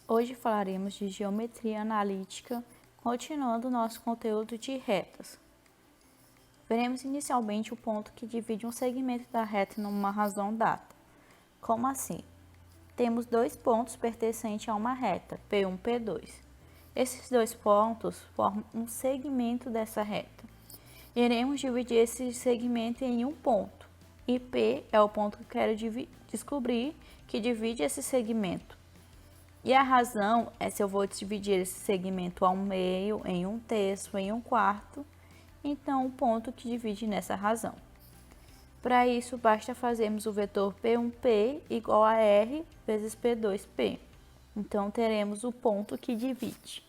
Hoje falaremos de geometria analítica, continuando nosso conteúdo de retas. Veremos inicialmente o ponto que divide um segmento da reta numa razão dada. Como assim? Temos dois pontos pertencentes a uma reta, P1 e P2. Esses dois pontos formam um segmento dessa reta. Iremos dividir esse segmento em um ponto, e P é o ponto que eu quero descobrir que divide esse segmento. E a razão é se eu vou dividir esse segmento ao meio, em um terço, em um quarto, então o ponto que divide nessa razão. Para isso, basta fazermos o vetor P1P igual a R vezes P2P. Então, teremos o ponto que divide.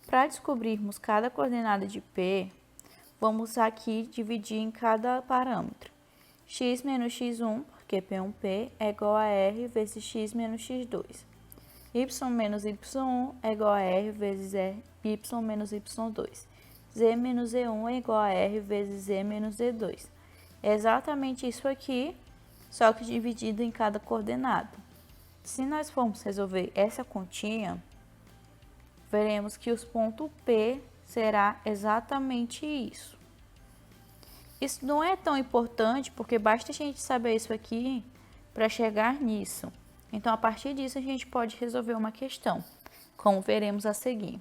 Para descobrirmos cada coordenada de P, vamos aqui dividir em cada parâmetro. X menos x1, porque P1P é igual a R vezes x menos x2. Y menos y1 é igual a R vezes y menos y2. Z menos Z1 é igual a R vezes Z menos Z2. É exatamente isso aqui, só que dividido em cada coordenada. Se nós formos resolver essa continha, veremos que os pontos P será exatamente isso. Isso não é tão importante, porque basta a gente saber isso aqui para chegar nisso. Então, a partir disso, a gente pode resolver uma questão, como veremos a seguir.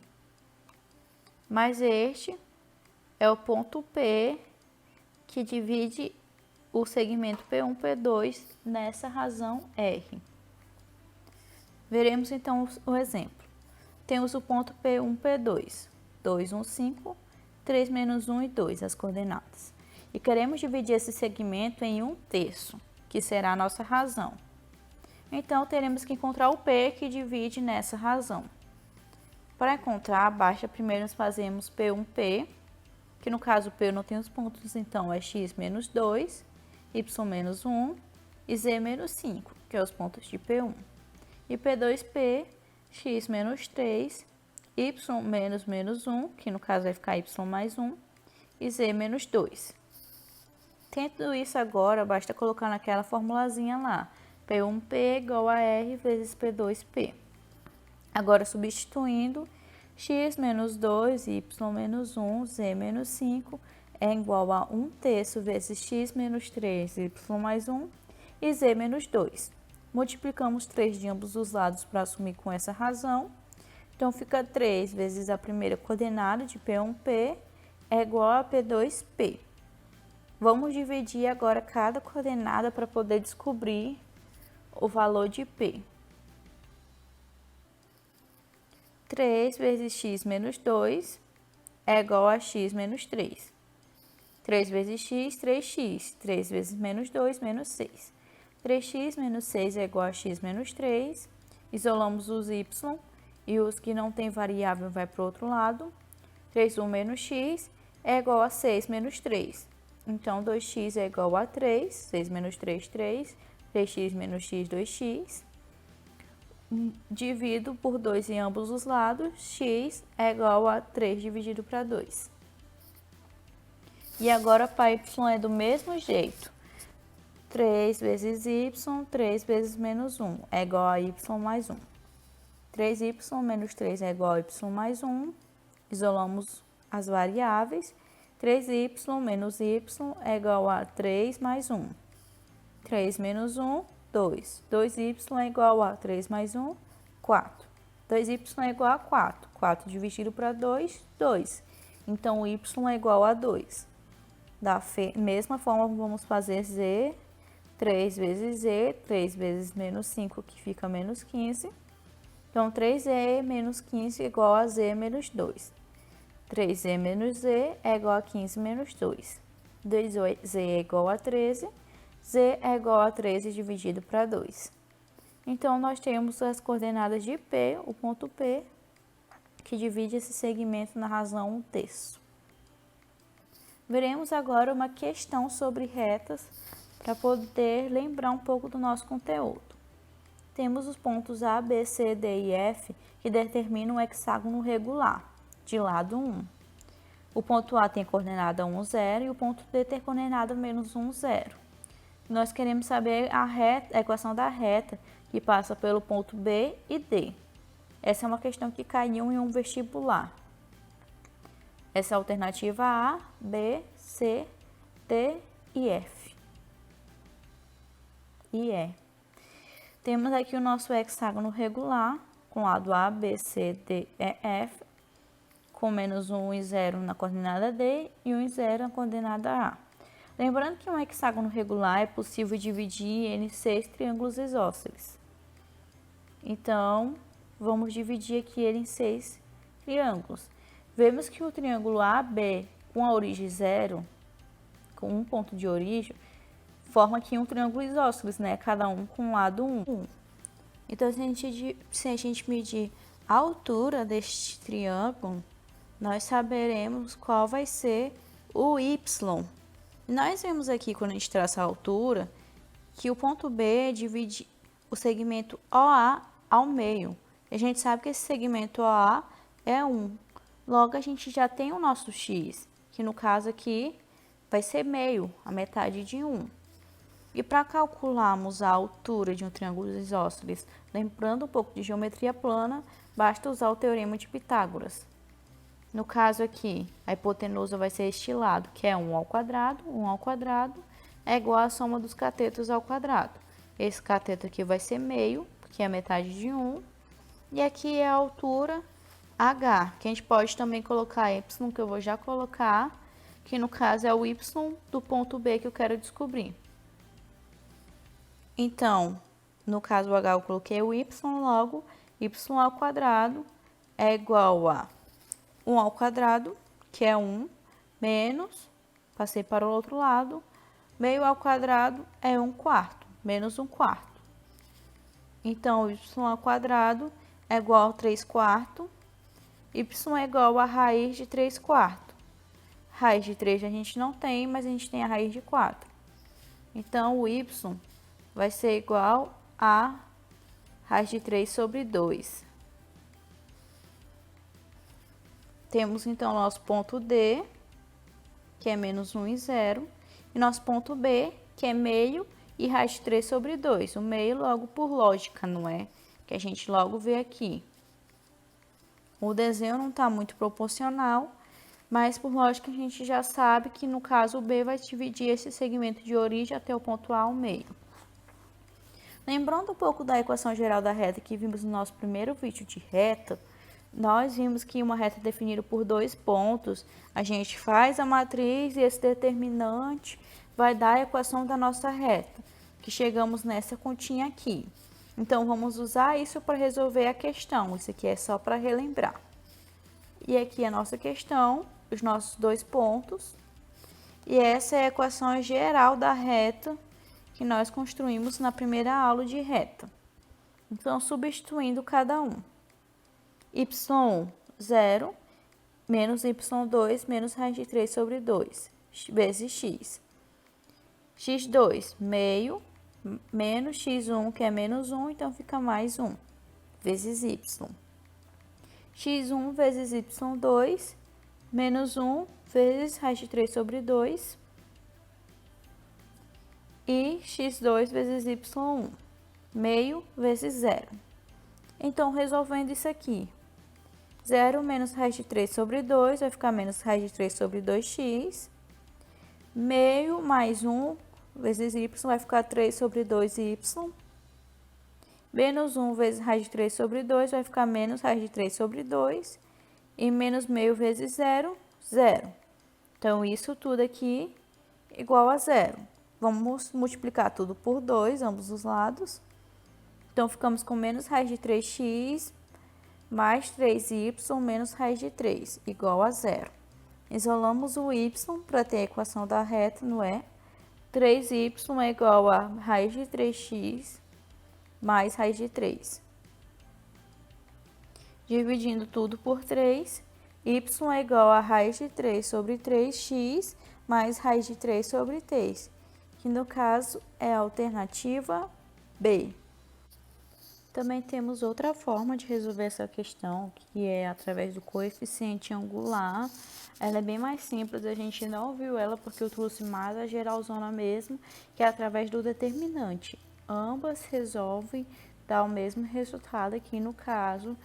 Mas este é o ponto P que divide o segmento P1 e P2 nessa razão R. Veremos então o exemplo. Temos o ponto P1 e P2, 2, 1, 5, 3 menos 1 e 2, as coordenadas. E queremos dividir esse segmento em um terço, que será a nossa razão. Então, teremos que encontrar o P que divide nessa razão. Para encontrar, basta primeiro fazermos P1P, que no caso P não tem os pontos, então é x menos 2, y menos 1 e z menos 5, que é os pontos de P1. E P2P, x menos 3, y menos 1, que no caso vai ficar y mais 1, e z menos 2. Tendo isso agora, basta colocar naquela formulazinha lá, P1P igual a R vezes P2P. Agora, substituindo, x menos 2, y menos 1, z menos 5 é igual a 1 terço vezes x menos 3, y mais 1 e z menos 2. Multiplicamos 3 de ambos os lados para assumir com essa razão. Então, fica 3 vezes a primeira coordenada de P1P é igual a P2P. Vamos dividir agora cada coordenada para poder descobrir o valor de P. 3 vezes x menos 2 é igual a x menos 3. 3 vezes x, 3x. 3 vezes menos 2, menos 6. 3x menos 6 é igual a x menos 3. Isolamos os y e os que não tem variável vai para o outro lado. 3, menos x é igual a 6 menos 3. Então, 2x é igual a 3. 6 menos 3, 3. 3x menos x, 2x. Divido por 2 em ambos os lados, x é igual a 3 dividido para 2. E agora para y é do mesmo jeito. 3 vezes y, 3 vezes menos 1 é igual a y mais 1. 3y menos 3 é igual a y mais 1. Isolamos as variáveis. 3y menos y é igual a 3 mais 1. 3 menos 1, 2. 2y é igual a 3 mais 1, 4. 2y é igual a 4. 4 dividido para 2, 2. Então, y é igual a 2. Da mesma forma, vamos fazer z. 3 vezes z, 3 vezes menos 5, que fica menos 15. Então, 3z menos 15 é igual a z menos 2. 3z menos z é igual a 15 menos 2. 2z é igual a 13. Z é igual a 13 dividido para 2. Então, nós temos as coordenadas de P, o ponto P, que divide esse segmento na razão 1 terço. Veremos agora uma questão sobre retas para poder lembrar um pouco do nosso conteúdo. Temos os pontos A, B, C, D e F que determinam um hexágono regular, de lado 1. O ponto A tem coordenada 1, 0 e o ponto D tem coordenada menos 1, 0. Nós queremos saber a equação da reta que passa pelo ponto B e D. Essa é uma questão que caiu em um vestibular. Essa é a alternativa A, B, C, D e F. E E. Temos aqui o nosso hexágono regular, com lado A, B, C, D, E, F, com menos 1 e 0 na coordenada D e 1 e 0 na coordenada A. Lembrando que um hexágono regular é possível dividir em 6 triângulos isósceles. Então, vamos dividir aqui ele em 6 triângulos. Vemos que o triângulo AB, com a origem 0, com um ponto de origem, forma aqui um triângulo isósceles, né? Cada um com lado 1. Então, se a gente medir a altura deste triângulo, nós saberemos qual vai ser o Y. Nós vemos aqui, quando a gente traça a altura, que o ponto B divide o segmento OA ao meio. A gente sabe que esse segmento OA é 1. Logo, a gente já tem o nosso X, que no caso aqui vai ser meio, a metade de 1. E para calcularmos a altura de um triângulo isósceles, lembrando um pouco de geometria plana, basta usar o teorema de Pitágoras. No caso aqui, a hipotenusa vai ser este lado, que é 1 ao quadrado é igual à soma dos catetos ao quadrado. Esse cateto aqui vai ser meio, que é a metade de 1, e aqui é a altura H, que a gente pode também colocar Y, que eu vou já colocar, que no caso é o Y do ponto B que eu quero descobrir. Então, no caso o H eu coloquei o Y, logo Y ao quadrado é igual a 1 ao quadrado, que é 1, menos, passei para o outro lado, meio ao quadrado é 1/4, menos 1/4. Então, Y ao quadrado é igual a 3/4, Y é igual a raiz de 3/4. Raiz de 3 a gente não tem, mas a gente tem a raiz de 4. Então, o Y vai ser igual a raiz de 3 sobre 2. Temos, então, nosso ponto D, que é menos 1 e 0, e nosso ponto B, que é meio e raiz de 3 sobre 2. O meio logo por lógica, não é? Que a gente logo vê aqui. O desenho não está muito proporcional, mas por lógica a gente já sabe que no caso o B vai dividir esse segmento de origem até o ponto A ao meio. Lembrando um pouco da equação geral da reta que vimos no nosso primeiro vídeo de reta, nós vimos que uma reta definida por 2 pontos, a gente faz a matriz e esse determinante vai dar a equação da nossa reta, que chegamos nessa continha aqui. Então, vamos usar isso para resolver a questão, isso aqui é só para relembrar. E aqui é a nossa questão, os nossos 2 pontos, e essa é a equação geral da reta que nós construímos na primeira aula de reta. Então, substituindo cada um. Y1, 0, menos Y2, menos raiz de 3 sobre 2, vezes X. X2, meio, menos X1, que é menos 1, então fica mais 1, vezes Y. X1 vezes Y2, menos 1, vezes raiz de 3 sobre 2. E X2 vezes Y1, meio vezes 0. Então, resolvendo isso aqui, 0 menos raiz de 3 sobre 2 vai ficar menos raiz de 3 sobre 2x. Meio mais 1 vezes y vai ficar 3 sobre 2y. Menos 1 vezes raiz de 3 sobre 2 vai ficar menos raiz de 3 sobre 2. E menos meio vezes 0, 0. Então, isso tudo aqui igual a 0. Vamos multiplicar tudo por 2, ambos os lados. Então, ficamos com menos raiz de 3x mais 3y menos raiz de 3, igual a 0. Isolamos o y para ter a equação da reta, não é? 3y é igual a raiz de 3x mais raiz de 3. Dividindo tudo por 3, y é igual a raiz de 3 sobre 3x mais raiz de 3 sobre 3, que no caso é a alternativa B. Também temos outra forma de resolver essa questão, que é através do coeficiente angular. Ela é bem mais simples, a gente não viu ela porque eu trouxe mais a geralzona mesmo, que é através do determinante. Ambas resolvem dá o mesmo resultado aqui no caso.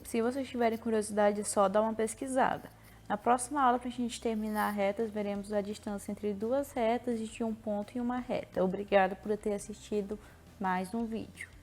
Se vocês tiverem curiosidade, é só dar uma pesquisada. Na próxima aula, para a gente terminar retas, veremos a distância entre duas retas de um ponto e uma reta. Obrigada por ter assistido mais um vídeo.